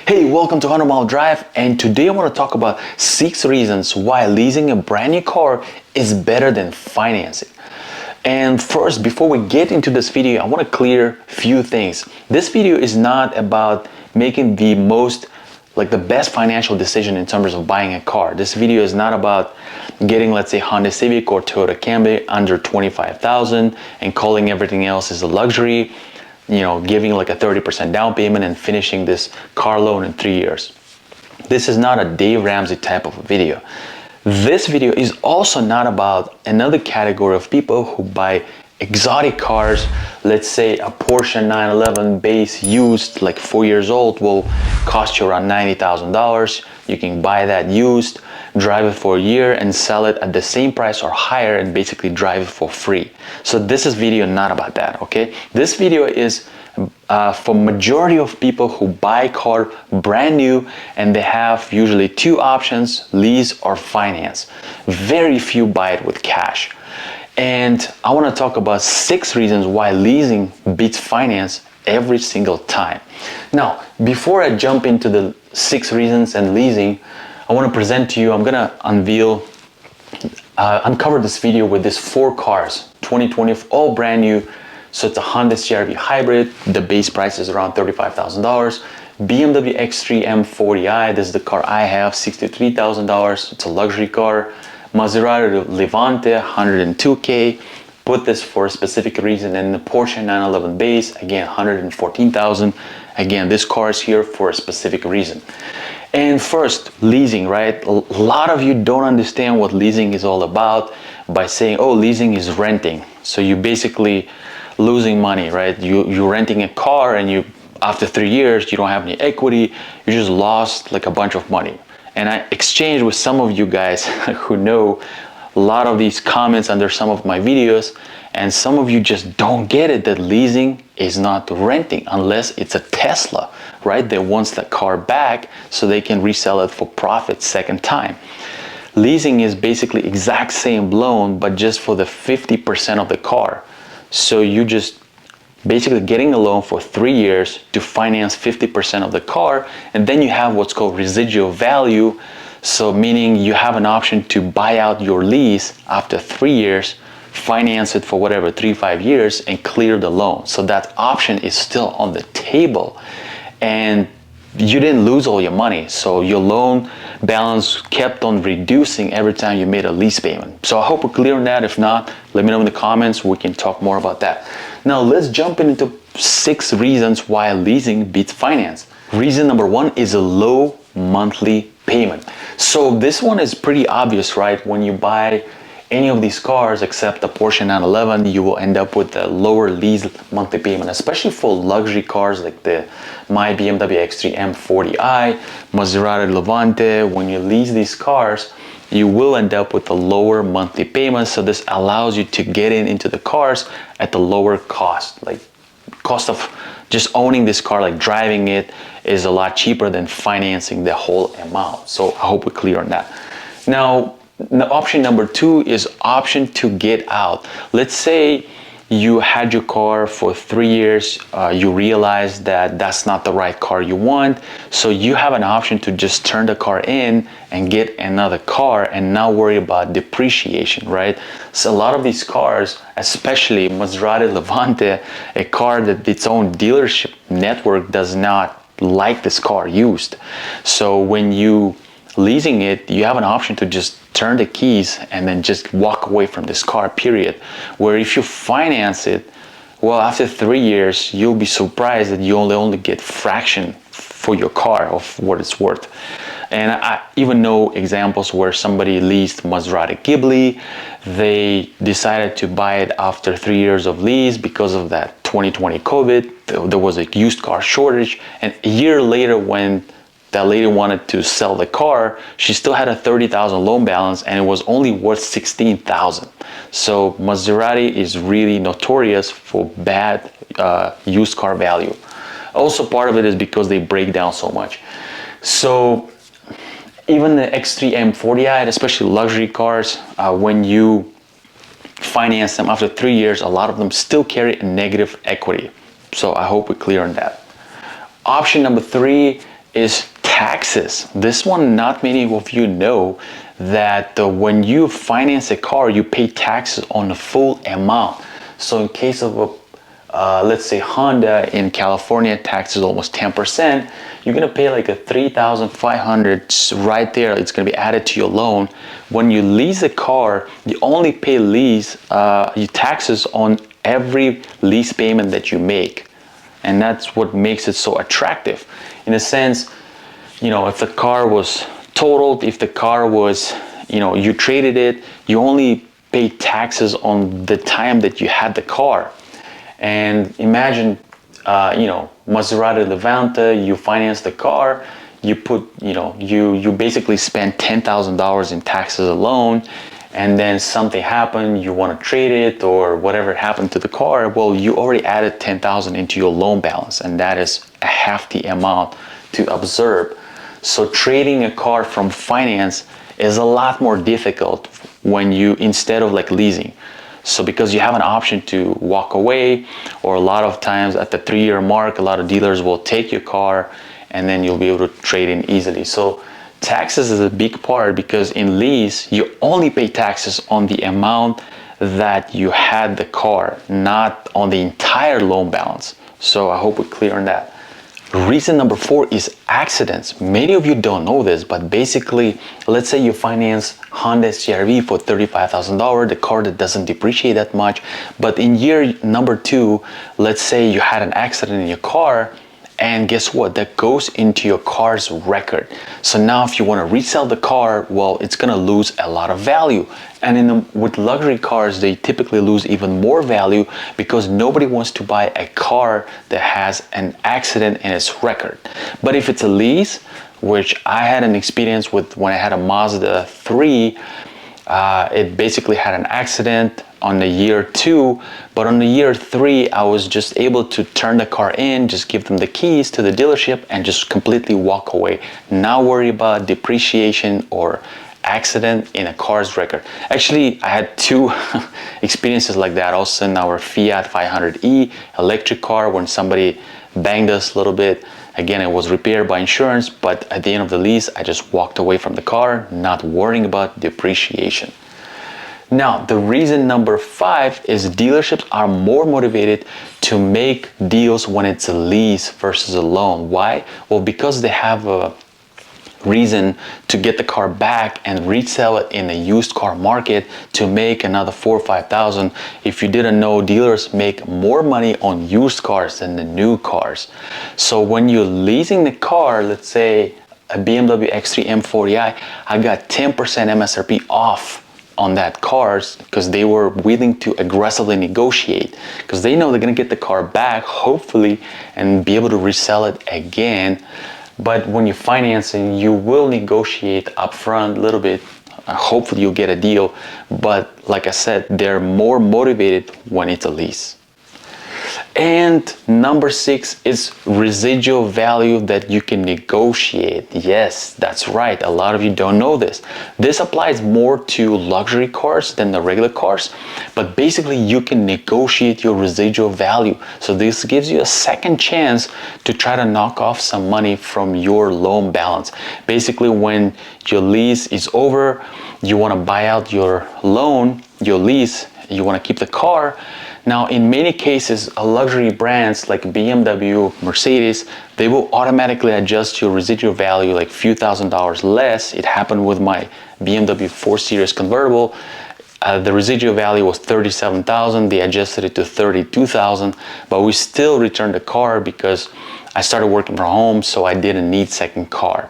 Hey, welcome to 100 Mile Drive, and today I want to talk about 6 reasons why leasing a brand new car is better than financing. And first, before we get into this video, I want to clear a few things. This video is not about making the best financial decision in terms of buying a car. This video is not about getting, let's say, Honda Civic or Toyota Camry under 25,000 and calling everything else is a luxury. Giving like a 30% down payment and finishing this car loan in 3 years. This is not a Dave Ramsey type of a video. This video is also not about another category of people who buy exotic cars. Let's say a Porsche 911 base used, like 4 years old, will cost you around $90,000. You can buy that used, drive it for a year and sell it at the same price or higher and basically drive it for free. So this is video not about that, okay? This video is for majority of people who buy car brand new, and they have usually two options: lease or finance. Very few buy it with cash. And I want to talk about 6 reasons why leasing beats finance every single time. Now, before I jump into the 6 reasons and leasing, I want to present to you, I'm going to uncover this video with these 4 cars, 2020, all brand new. So it's a Honda CR-V hybrid. The base price is around $35,000. BMW X3 M40i, this is the car I have, $63,000. It's a luxury car. Maserati Levante, 102K. Put this for a specific reason. And the Porsche 911 base, again, 114,000. Again, this car is here for a specific reason. And first, leasing, right? A lot of you don't understand what leasing is all about by saying, oh, leasing is renting. So you basically losing money, right? You're renting a car and after 3 years, you don't have any equity. You just lost like a bunch of money. And I exchanged with some of you guys who know a lot of these comments under some of my videos, and some of you just don't get it that leasing is not renting unless it's a Tesla, right? They want the car back so they can resell it for profit second time. Leasing is basically exact same loan, but just for the 50% of the car. So you just basically getting a loan for 3 years to finance 50% of the car, and then you have what's called residual value. So meaning you have an option to buy out your lease after 3 years, finance it for whatever, 3-5 years, and clear the loan. So that option is still on the table, and you didn't lose all your money. So your loan balance kept on reducing every time you made a lease payment. So I hope we're clear on that. If not, let me know in the comments. We can talk more about that. Now let's jump into 6 reasons why leasing beats finance. Reason number 1 is a low monthly payment. So this one is pretty obvious, right? When you buy any of these cars except the Porsche 911, you will end up with a lower lease monthly payment, especially for luxury cars like my BMW X3 M40i, Maserati Levante. When you lease these cars, you will end up with a lower monthly payment. So this allows you to get into the cars at the lower cost. Like cost of just owning this car, like driving it, is a lot cheaper than financing the whole amount. So I hope we're clear on that. Now, option number 2 is option to get out. Let's say you had your car for 3 years, you realize that that's not the right car you want, so you have an option to just turn the car in and get another car and not worry about depreciation, right? So a lot of these cars, especially Maserati Levante, a car that its own dealership network does not like this car used. So when you leasing it, you have an option to just turn the keys and then just walk away from this car, period. Where if you finance it, well, after 3 years, you'll be surprised that you only get fraction for your car of what it's worth. And I even know examples where somebody leased Maserati Ghibli. They decided to buy it after 3 years of lease because of that 2020 COVID. There was a used car shortage, and a year later, when that lady wanted to sell the car, she still had a $30,000 loan balance, and it was only worth $16,000. So Maserati is really notorious for bad used car value. Also, part of it is because they break down so much. So even the X3 M40i, especially luxury cars, when you finance them after 3 years, a lot of them still carry a negative equity. So I hope we're clear on that. Option number 3 is taxes. This one, not many of you know that when you finance a car, you pay taxes on the full amount. So in case of a let's say Honda in California, tax is almost 10%. You're gonna pay like a 3,500 right there. It's gonna be added to your loan. When you lease a car, you only pay your taxes on every lease payment that you make, and that's what makes it so attractive. In a sense, you know, if the car was totaled, if the car was, you know, you traded it, you only pay taxes on the time that you had the car. And imagine, you know, Maserati Levante, you finance the car, you put, you know, you basically spend $10,000 in taxes alone, and then something happened, you want to trade it or whatever happened to the car, well, you already added 10,000 into your loan balance, and that is a hefty amount to absorb. So trading a car from finance is a lot more difficult when you, instead of like leasing. So because you have an option to walk away, or a lot of times at the 3-year mark, a lot of dealers will take your car and then you'll be able to trade in easily. So taxes is a big part, because in lease, you only pay taxes on the amount that you had the car, not on the entire loan balance. So I hope we're clear on that. Reason number 4 is accidents. Many of you don't know this, but basically, let's say you finance Honda CR-V for $35,000, the car that doesn't depreciate that much, but in year number 2, let's say you had an accident in your car, and guess what? That goes into your car's record. So now if you want to resell the car, well, it's going to lose a lot of value. And with luxury cars, they typically lose even more value, because nobody wants to buy a car that has an accident in its record. But if it's a lease, which I had an experience with when I had a Mazda 3, it basically had an accident on the year 2, but on the year 3, I was just able to turn the car in, just give them the keys to the dealership, and just completely walk away. Not worry about depreciation or accident in a car's record. Actually, I had 2 experiences like that also in our Fiat 500e electric car, when somebody banged us a little bit. Again, it was repaired by insurance, but at the end of the lease, I just walked away from the car, not worrying about depreciation. Now, the reason number 5 is dealerships are more motivated to make deals when it's a lease versus a loan. Why? Well, because they have a reason to get the car back and resell it in the used car market to make another 4,000 or 5,000. If you didn't know, dealers make more money on used cars than the new cars. So when you're leasing the car, let's say a BMW X3 M40i, I got 10% MSRP off on that cars, because they were willing to aggressively negotiate, because they know they're going to get the car back, hopefully, and be able to resell it again. But when you're financing, you will negotiate upfront a little bit. Hopefully you'll get a deal. But like I said, they're more motivated when it's a lease. And number 6 is residual value that you can negotiate. Yes, that's right. A lot of you don't know this. This applies more to luxury cars than the regular cars, but basically you can negotiate your residual value. So this gives you a second chance to try to knock off some money from your loan balance. Basically, when your lease is over, you want to buy out your loan, your lease, you want to keep the car. Now, in many cases, luxury brands like BMW, Mercedes, they will automatically adjust your residual value like a few $1,000s less. It happened with my BMW 4 Series convertible. The residual value was $37,000. They adjusted it to $32,000, but we still returned the car because I started working from home, so I didn't need second car.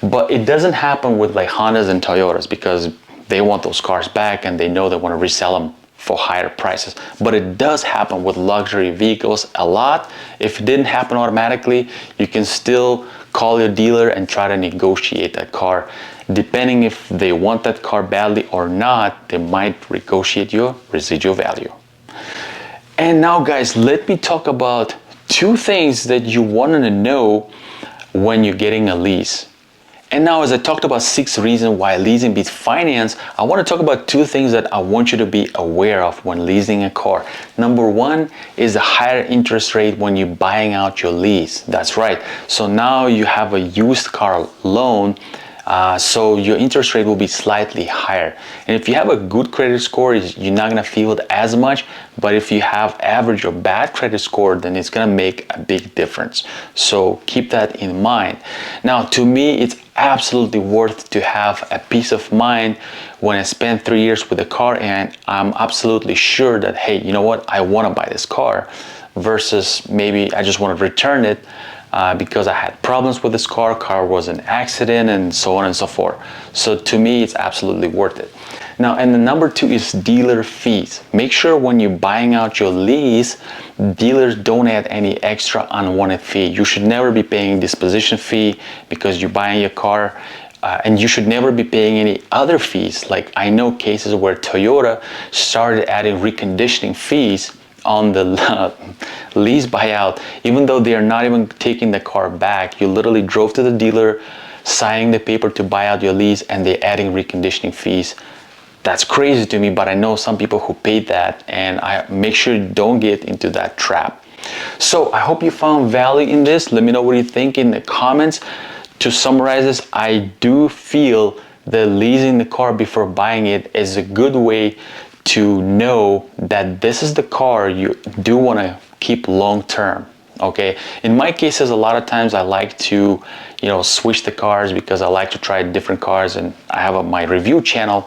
But it doesn't happen with like Hondas and Toyotas, because they want those cars back and they know they want to resell them for higher prices. But it does happen with luxury vehicles a lot. If it didn't happen automatically, you can still call your dealer and try to negotiate that car. Depending if they want that car badly or not, they might negotiate your residual value. And now guys, let me talk about 2 things that you want to know when you're getting a lease. And now, as I talked about 6 reasons why leasing beats finance, I want to talk about 2 things that I want you to be aware of when leasing a car. Number 1 is the higher interest rate when you're buying out your lease. That's right. So now you have a used car loan, so your interest rate will be slightly higher. And if you have a good credit score, you're not gonna feel it as much. But if you have average or bad credit score, then it's gonna make a big difference. So keep that in mind. Now, to me, it's absolutely worth to have a peace of mind when I spend 3 years with a car and I'm absolutely sure that, hey, you know what, I wanna buy this car, versus maybe I just wanna return it because I had problems with this car was an accident, and so on and so forth. So to me, it's absolutely worth it. Now, and the number 2 is dealer fees. Make sure when you're buying out your lease, dealers don't add any extra unwanted fee. You should never be paying disposition fee because you're buying your car. And you should never be paying any other fees. Like, I know cases where Toyota started adding reconditioning fees on the lease buyout, even though they are not even taking the car back. You literally drove to the dealer, signing the paper to buy out your lease, and they're adding reconditioning fees. That's crazy to me, but I know some people who paid that, and I make sure you don't get into that trap. So I hope you found value in this. Let me know what you think in the comments. To summarize this, I do feel that leasing the car before buying it is a good way to know that this is the car you do want to keep long term. Okay, in my cases, a lot of times I like to, switch the cars because I like to try different cars, and I have my review channel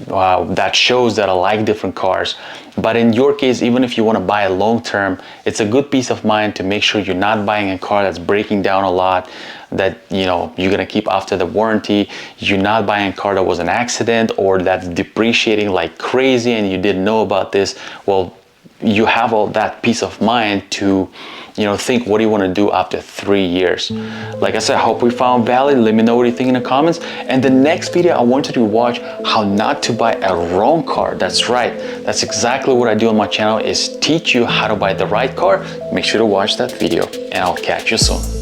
that shows that I like different cars. But in your case, even if you want to buy a long term, it's a good peace of mind to make sure you're not buying a car that's breaking down a lot, that you're gonna keep after the warranty. You're not buying a car that was an accident or that's depreciating like crazy and you didn't know about this. Well, you have all that peace of mind to think what do you want to do after 3 years. Like I said, I hope we found value. Let me know what you think in the comments. And the next video, I want you to watch how not to buy a wrong car. That's right, that's exactly what I do on my channel, is teach you how to buy the right car. Make sure to watch that video, and I'll catch you soon.